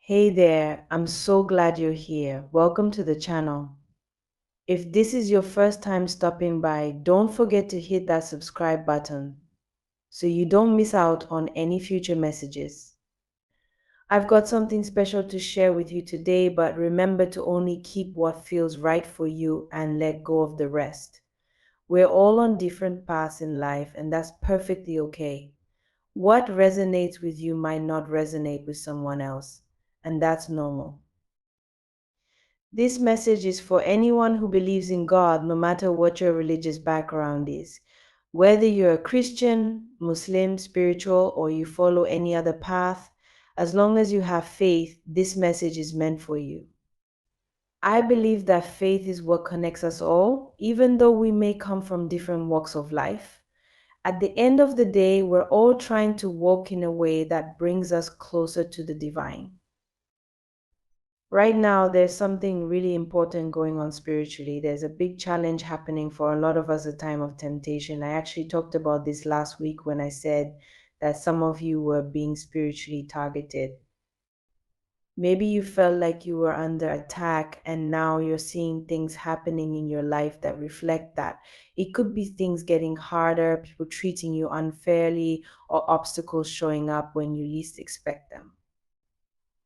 Hey there, I'm so glad you're here. Welcome to the channel. If this is your first time stopping by, don't forget to hit that subscribe button so you don't miss out on any future messages. I've got something special to share with you today, but remember to only keep what feels right for you and let go of the rest. We're all on different paths in life, and that's perfectly okay. What resonates with you might not resonate with someone else, and that's normal. This message is for anyone who believes in God, no matter what your religious background is. Whether you're a Christian, Muslim, spiritual, or you follow any other path, as long as you have faith, this message is meant for you. I believe that faith is what connects us all, even though we may come from different walks of life. At the end of the day, we're all trying to walk in a way that brings us closer to the divine. Right now, there's something really important going on spiritually. There's a big challenge happening for a lot of us, a time of temptation. I actually talked about this last week when I said that some of you were being spiritually targeted. Maybe you felt like you were under attack, and now you're seeing things happening in your life that reflect that. It could be things getting harder, people treating you unfairly, or obstacles showing up when you least expect them.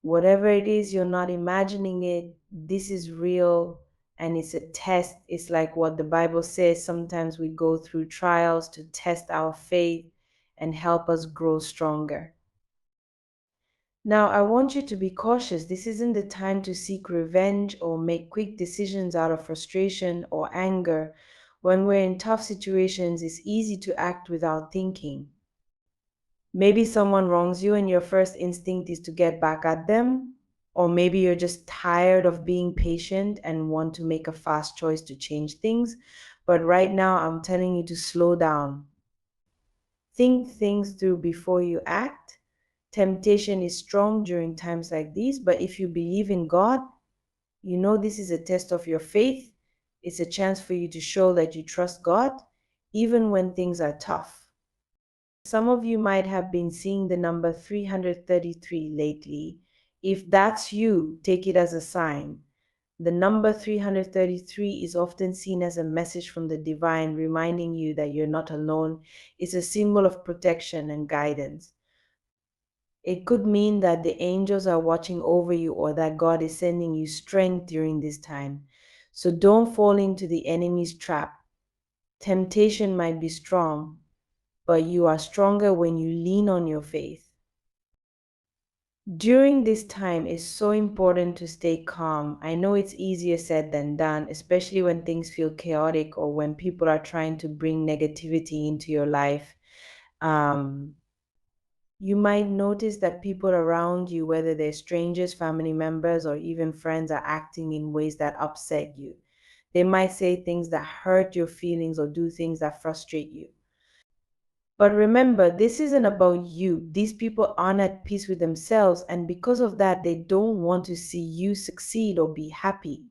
Whatever it is, you're not imagining it. This is real, and it's a test. It's like what the Bible says. Sometimes we go through trials to test our faith and help us grow stronger. Now, I want you to be cautious. This isn't the time to seek revenge or make quick decisions out of frustration or anger. When we're in tough situations, it's easy to act without thinking. Maybe someone wrongs you and your first instinct is to get back at them. Or maybe you're just tired of being patient and want to make a fast choice to change things. But right now, I'm telling you to slow down. Think things through before you act. Temptation is strong during times like these, but if you believe in God, you know this is a test of your faith. It's a chance for you to show that you trust God, even when things are tough. Some of you might have been seeing the number 333 lately. If that's you, take it as a sign. The number 333 is often seen as a message from the divine, reminding you that you're not alone. It's a symbol of protection and guidance. It could mean that the angels are watching over you or that God is sending you strength during this time. So don't fall into the enemy's trap. Temptation might be strong, but you are stronger when you lean on your faith. During this time, it's so important to stay calm. I know it's easier said than done, especially when things feel chaotic or when people are trying to bring negativity into your life. Um, you might notice that people around you, whether they're strangers, family members, or even friends, are acting in ways that upset you. They might say things that hurt your feelings or do things that frustrate you. But remember, this isn't about you. These people aren't at peace with themselves, and because of that, they don't want to see you succeed or be happy.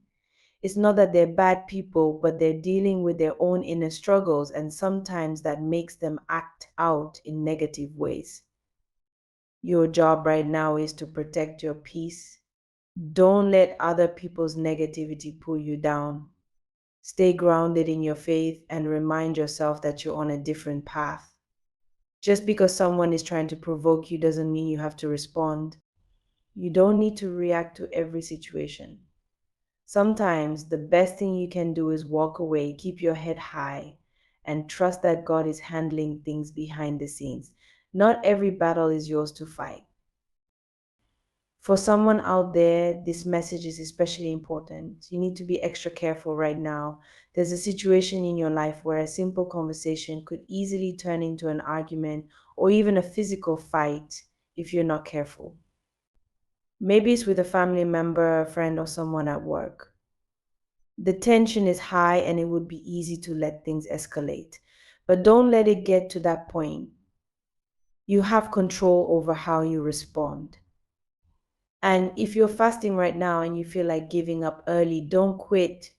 It's not that they're bad people, but they're dealing with their own inner struggles, and sometimes that makes them act out in negative ways. Your job right now is to protect your peace. Don't let other people's negativity pull you down. Stay grounded in your faith and remind yourself that you're on a different path. Just because someone is trying to provoke you doesn't mean you have to respond. You don't need to react to every situation. Sometimes the best thing you can do is walk away, keep your head high, and trust that God is handling things behind the scenes. Not every battle is yours to fight. For someone out there, this message is especially important. You need to be extra careful right now. There's a situation in your life where a simple conversation could easily turn into an argument or even a physical fight if you're not careful. Maybe it's with a family member, a friend, or someone at work. The tension is high and it would be easy to let things escalate. But don't let it get to that point. You have control over how you respond. And if you're fasting right now and you feel like giving up early, don't quit.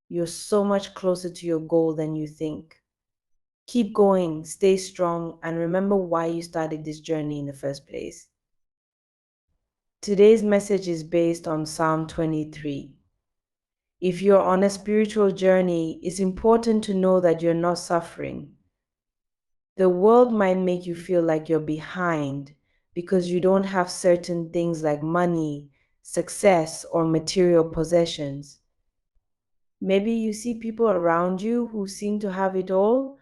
You're so much closer to your goal than you think. Keep going, stay strong, and remember why you started this journey in the first place. Today's message is based on Psalm 23. If you're on a spiritual journey, it's important to know that you're not suffering. The world might make you feel like you're behind because you don't have certain things like money, success, or material possessions. Maybe you see people around you who seem to have it all,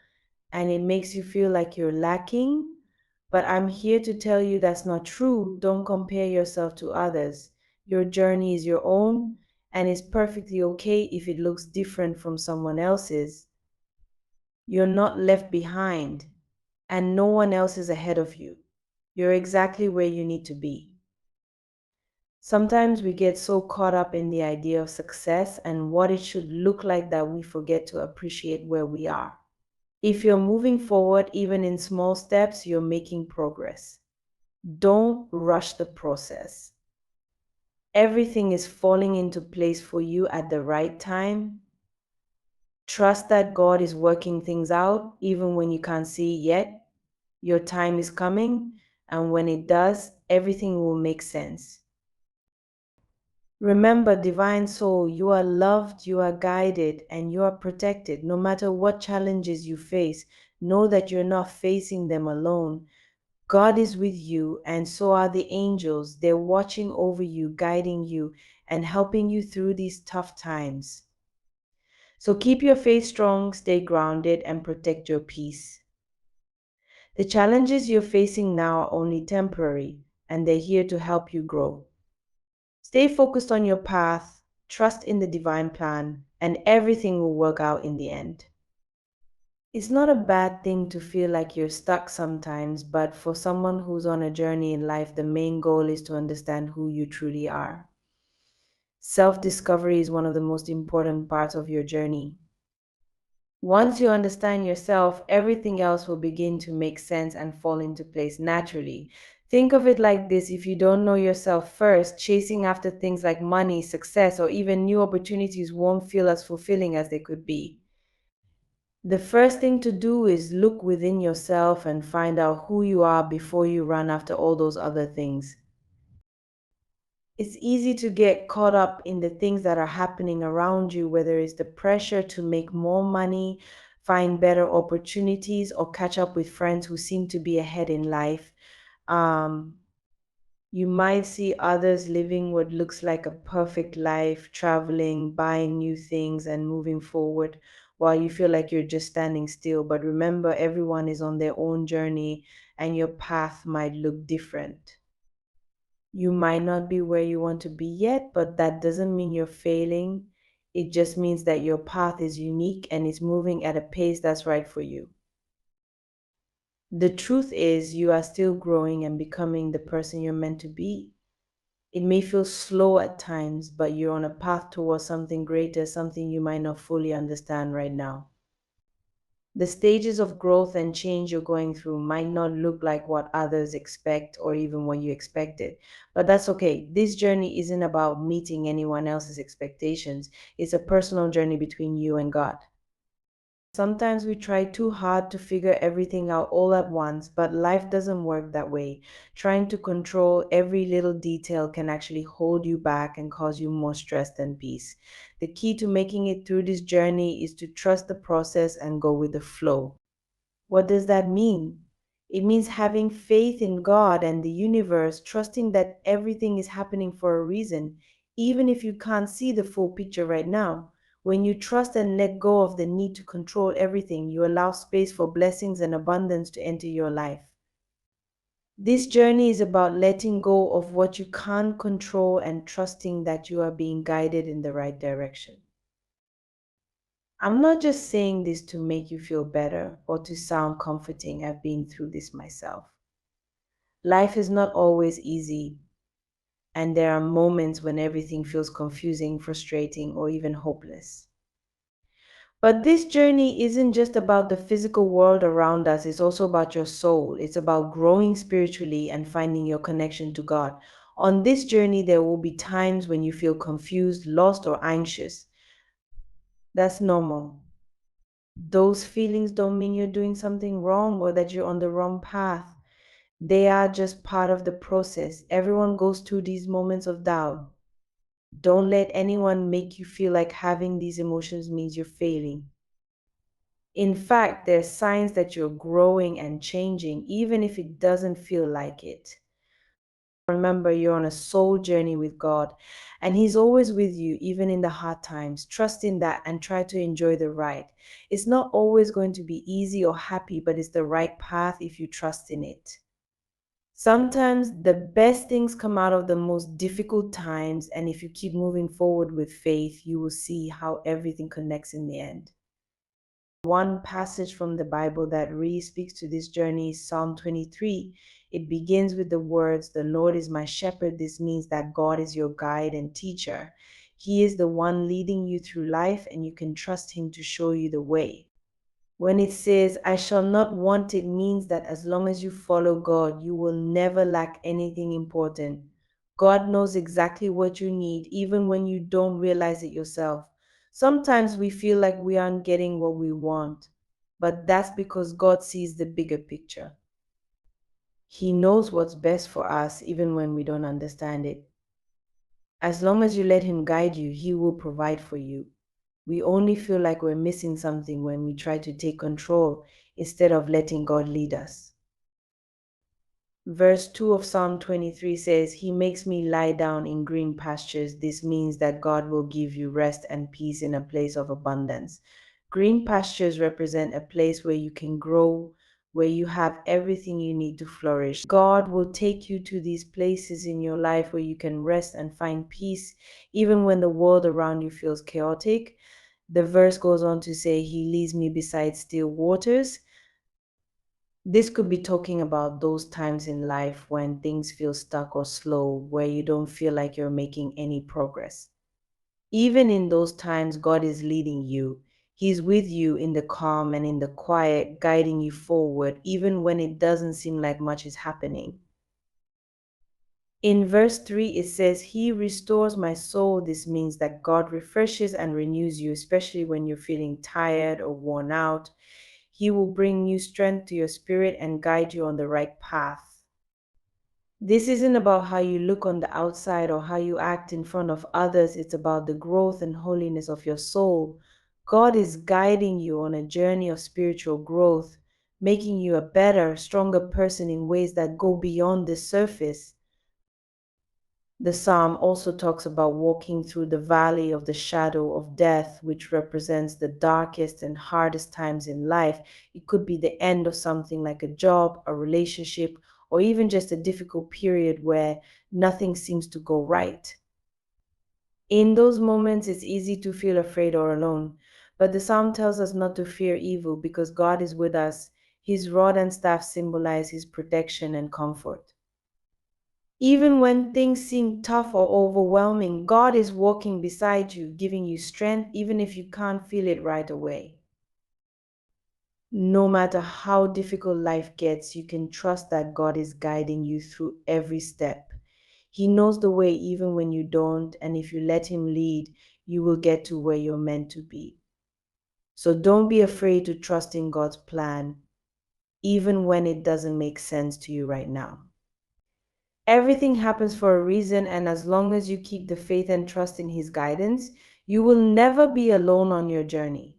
and it makes you feel like you're lacking. But I'm here to tell you that's not true. Don't compare yourself to others. Your journey is your own, and it's perfectly okay if it looks different from someone else's. You're not left behind, and no one else is ahead of you. You're exactly where you need to be. Sometimes we get so caught up in the idea of success and what it should look like that we forget to appreciate where we are. If you're moving forward, even in small steps, you're making progress. Don't rush the process. Everything is falling into place for you at the right time. Trust that God is working things out even when you can't see it yet. Your time is coming, and when it does, everything will make sense. Remember, divine soul, you are loved, you are guided, and you are protected. No matter what challenges you face, know that you're not facing them alone. God is with you, and so are the angels. They're watching over you, guiding you, and helping you through these tough times. So keep your faith strong, stay grounded, and protect your peace. The challenges you're facing now are only temporary, and they're here to help you grow. Stay focused on your path, trust in the divine plan, and everything will work out in the end. It's not a bad thing to feel like you're stuck sometimes, but for someone who's on a journey in life, the main goal is to understand who you truly are. Self discovery is one of the most important parts of your journey. Once you understand yourself, everything else will begin to make sense and fall into place naturally. Think of it like this: if you don't know yourself first, chasing after things like money, success, or even new opportunities won't feel as fulfilling as they could be. The first thing to do is look within yourself and find out who you are before you run after all those other things. It's easy to get caught up in the things that are happening around you, whether it's the pressure to make more money, find better opportunities, or catch up with friends who seem to be ahead in life. Um, you might see others living what looks like a perfect life, traveling, buying new things, and moving forward, while you feel like you're just standing still. But remember, everyone is on their own journey, and your path might look different. You might not be where you want to be yet, but that doesn't mean you're failing. It just means that your path is unique and it's moving at a pace that's right for you. The truth is, you are still growing and becoming the person you're meant to be. It may feel slow at times, but you're on a path towards something greater, something you might not fully understand right now. The stages of growth and change you're going through might not look like what others expect or even what you expected, but that's okay. This journey isn't about meeting anyone else's expectations, it's a personal journey between you and God. Sometimes we try too hard to figure everything out all at once, but life doesn't work that way. Trying to control every little detail can actually hold you back and cause you more stress than peace. The key to making it through this journey is to trust the process and go with the flow. What does that mean? It means having faith in God and the universe, trusting that everything is happening for a reason, even if you can't see the full picture right now. When you trust and let go of the need to control everything, you allow space for blessings and abundance to enter your life. This journey is about letting go of what you can't control and trusting that you are being guided in the right direction. I'm not just saying this to make you feel better or to sound comforting. I've been through this myself. Life is not always easy, and there are moments when everything feels confusing, frustrating, or even hopeless. But this journey isn't just about the physical world around us, it's also about your soul. It's about growing spiritually and finding your connection to God. On this journey, there will be times when you feel confused, lost, or anxious. That's normal. Those feelings don't mean you're doing something wrong or that you're on the wrong path. They are just part of the process. Everyone goes through these moments of doubt. Don't let anyone make you feel like having these emotions means you're failing. In fact, there's signs that you're growing and changing, even if it doesn't feel like it. Remember, you're on a soul journey with God, and He's always with you, even in the hard times. Trust in that and try to enjoy the ride. It's not always going to be easy or happy, but it's the right path if you trust in it. Sometimes the best things come out of the most difficult times, and if you keep moving forward with faith, you will see how everything connects in the end. One passage from the Bible that really speaks to this journey is Psalm 23. It begins with the words, "The Lord is my shepherd." This means that God is your guide and teacher. He is the one leading you through life, and you can trust Him to show you the way. When it says, "I shall not want," it means that as long as you follow God, you will never lack anything important. God knows exactly what you need, even when you don't realize it yourself. Sometimes we feel like we aren't getting what we want, but that's because God sees the bigger picture. He knows what's best for us, even when we don't understand it. As long as you let Him guide you, He will provide for you. We only feel like we're missing something when we try to take control instead of letting God lead us. Verse 2 of Psalm 23 says, "He makes me lie down in green pastures." This means that God will give you rest and peace in a place of abundance. Green pastures represent a place where you can grow, where you have everything you need to flourish. God will take you to these places in your life where you can rest and find peace, even when the world around you feels chaotic. The verse goes on to say, "He leads me beside still waters." This could be talking about those times in life when things feel stuck or slow, where you don't feel like you're making any progress. Even in those times, God is leading you. He's with you in the calm and in the quiet, guiding you forward, even when it doesn't seem like much is happening. In verse 3, it says, "He restores my soul." This means that God refreshes and renews you, especially when you're feeling tired or worn out. He will bring new strength to your spirit and guide you on the right path. This isn't about how you look on the outside or how you act in front of others. It's about the growth and holiness of your soul. God is guiding you on a journey of spiritual growth, making you a better, stronger person in ways that go beyond the surface. The psalm also talks about walking through the valley of the shadow of death, which represents the darkest and hardest times in life. It could be the end of something like a job, a relationship, or even just a difficult period where nothing seems to go right. In those moments, it's easy to feel afraid or alone, but the psalm tells us not to fear evil because God is with us. His rod and staff symbolize His protection and comfort. Even when things seem tough or overwhelming, God is walking beside you, giving you strength, even if you can't feel it right away. No matter how difficult life gets, you can trust that God is guiding you through every step. He knows the way even when you don't, and if you let Him lead, you will get to where you're meant to be. So don't be afraid to trust in God's plan, even when it doesn't make sense to you right now. Everything happens for a reason, and as long as you keep the faith and trust in His guidance, you will never be alone on your journey.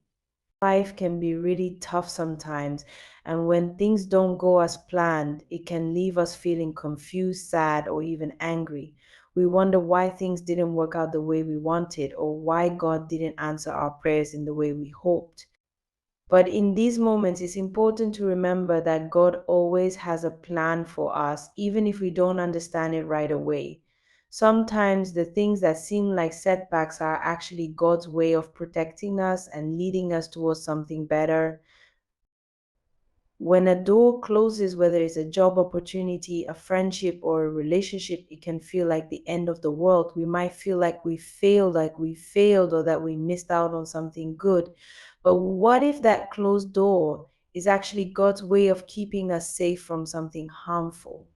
Life can be really tough sometimes, and when things don't go as planned, it can leave us feeling confused, sad, or even angry. We wonder why things didn't work out the way we wanted, or why God didn't answer our prayers in the way we hoped. But in these moments, it's important to remember that God always has a plan for us, even if we don't understand it right away. Sometimes the things that seem like setbacks are actually God's way of protecting us and leading us towards something better. When a door closes, whether it's a job opportunity, a friendship, or a relationship, it can feel like the end of the world. We might feel like we failed, or that we missed out on something good. But what if that closed door is actually God's way of keeping us safe from something harmful?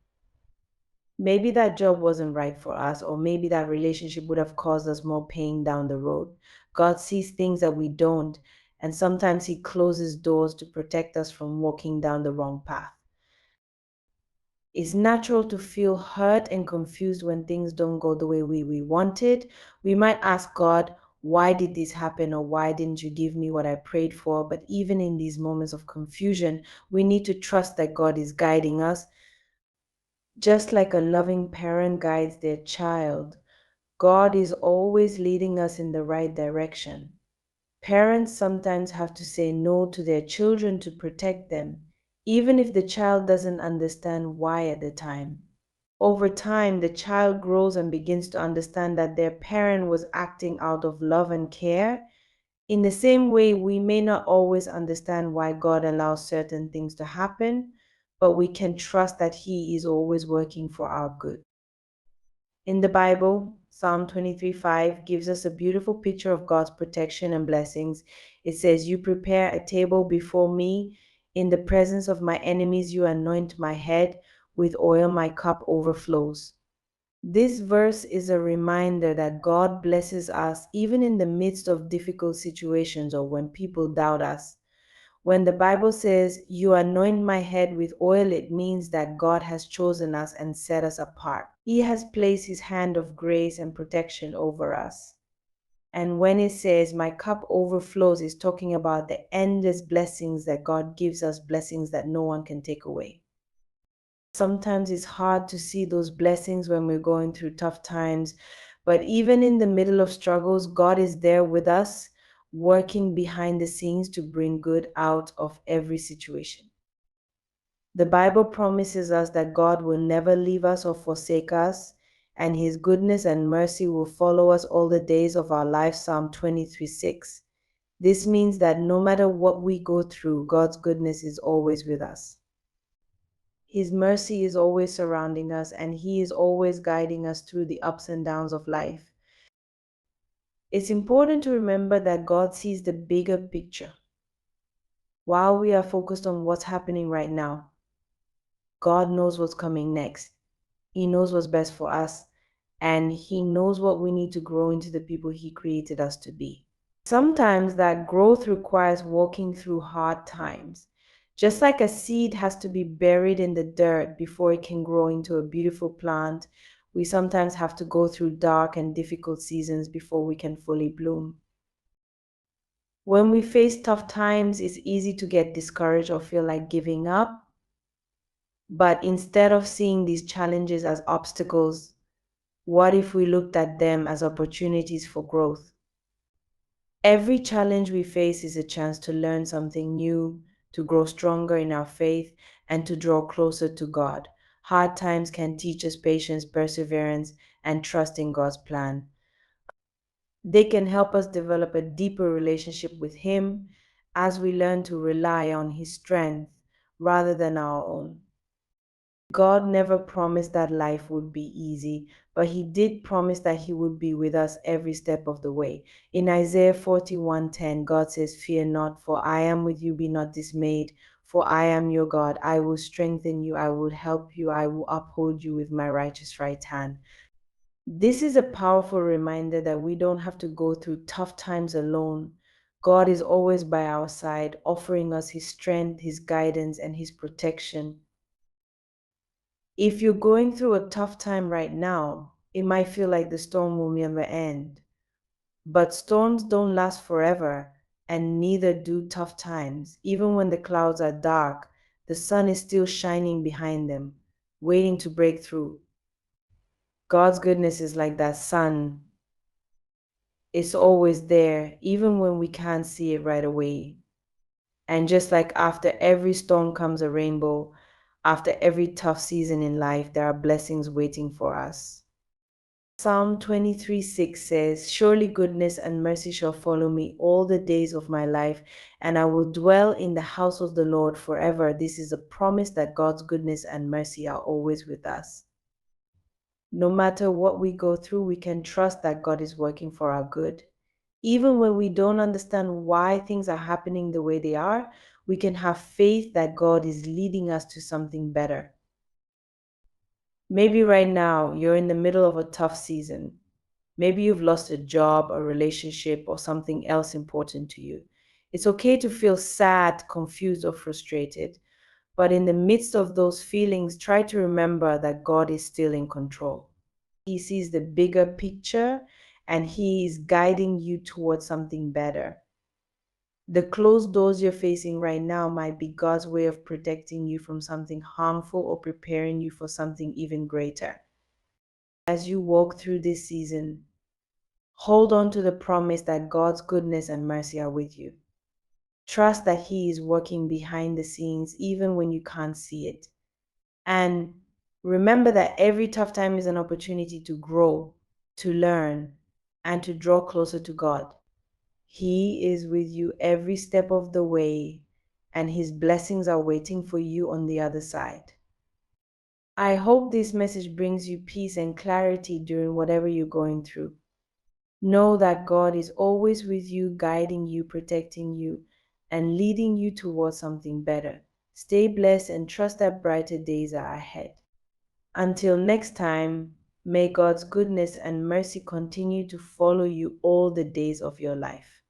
Maybe that job wasn't right for us, or maybe that relationship would have caused us more pain down the road. God sees things that we don't, and sometimes He closes doors to protect us from walking down the wrong path. It's natural to feel hurt and confused when things don't go the way we wanted. We might ask God, why did this happen? Or why didn't you give me what I prayed for? But even in these moments of confusion, we need to trust that God is guiding us. Just like a loving parent guides their child, God is always leading us in the right direction. Parents sometimes have to say no to their children to protect them, even if the child doesn't understand why at the time. Over time, the child grows and begins to understand that their parent was acting out of love and care. In the same way, we may not always understand why God allows certain things to happen, but we can trust that He is always working for our good. In the Bible, Psalm 23:5 gives us a beautiful picture of God's protection and blessings. It says, "You prepare a table before me in the presence of my enemies. You anoint my head with oil, my cup overflows." This verse is a reminder that God blesses us even in the midst of difficult situations or when people doubt us. When the Bible says, "You anoint my head with oil," it means that God has chosen us and set us apart. He has placed His hand of grace and protection over us. And when it says, "My cup overflows," it's talking about the endless blessings that God gives us, blessings that no one can take away. Sometimes it's hard to see those blessings when we're going through tough times, but even in the middle of struggles, God is there with us, working behind the scenes to bring good out of every situation. The Bible promises us that God will never leave us or forsake us, and His goodness and mercy will follow us all the days of our life. Psalm 23:6. This means that no matter what we go through, God's goodness is always with us. His mercy is always surrounding us, and He is always guiding us through the ups and downs of life. It's important to remember that God sees the bigger picture. While we are focused on what's happening right now, God knows what's coming next. He knows what's best for us, and He knows what we need to grow into the people He created us to be. Sometimes that growth requires walking through hard times. Just like a seed has to be buried in the dirt before it can grow into a beautiful plant, we sometimes have to go through dark and difficult seasons before we can fully bloom. When we face tough times, it's easy to get discouraged or feel like giving up. But instead of seeing these challenges as obstacles, what if we looked at them as opportunities for growth? Every challenge we face is a chance to learn something new, to grow stronger in our faith, and to draw closer to God. Hard times can teach us patience, perseverance, and trust in God's plan. They can help us develop a deeper relationship with Him as we learn to rely on His strength rather than our own. God never promised that life would be easy, but He did promise that He would be with us every step of the way. In Isaiah 41:10, God says, "Fear not, for I am with you, be not dismayed, for I am your God. I will strengthen you, I will help you, I will uphold you with my righteous right hand." This is a powerful reminder that we don't have to go through tough times alone. God is always by our side, offering us His strength, His guidance, and His protection. If you're going through a tough time right now, it might feel like the storm will never end. But storms don't last forever, and neither do tough times. Even when the clouds are dark, the sun is still shining behind them, waiting to break through. God's goodness is like that sun. It's always there, even when we can't see it right away. And just like after every storm comes a rainbow, after every tough season in life, there are blessings waiting for us. Psalm 23:6 says, "Surely goodness and mercy shall follow me all the days of my life, and I will dwell in the house of the Lord forever." This is a promise that God's goodness and mercy are always with us. No matter what we go through, we can trust that God is working for our good. Even when we don't understand why things are happening the way they are, we can have faith that God is leading us to something better. Maybe right now you're in the middle of a tough season. Maybe you've lost a job, a relationship, or something else important to you. It's okay to feel sad, confused, or frustrated. But in the midst of those feelings, try to remember that God is still in control. He sees the bigger picture and He is guiding you towards something better. The closed doors you're facing right now might be God's way of protecting you from something harmful or preparing you for something even greater. As you walk through this season, hold on to the promise that God's goodness and mercy are with you. Trust that He is working behind the scenes even when you can't see it. And remember that every tough time is an opportunity to grow, to learn, and to draw closer to God. He is with you every step of the way, and His blessings are waiting for you on the other side. I hope this message brings you peace and clarity during whatever you're going through. Know that God is always with you, guiding you, protecting you, and leading you towards something better. Stay blessed and trust that brighter days are ahead. Until next time, may God's goodness and mercy continue to follow you all the days of your life.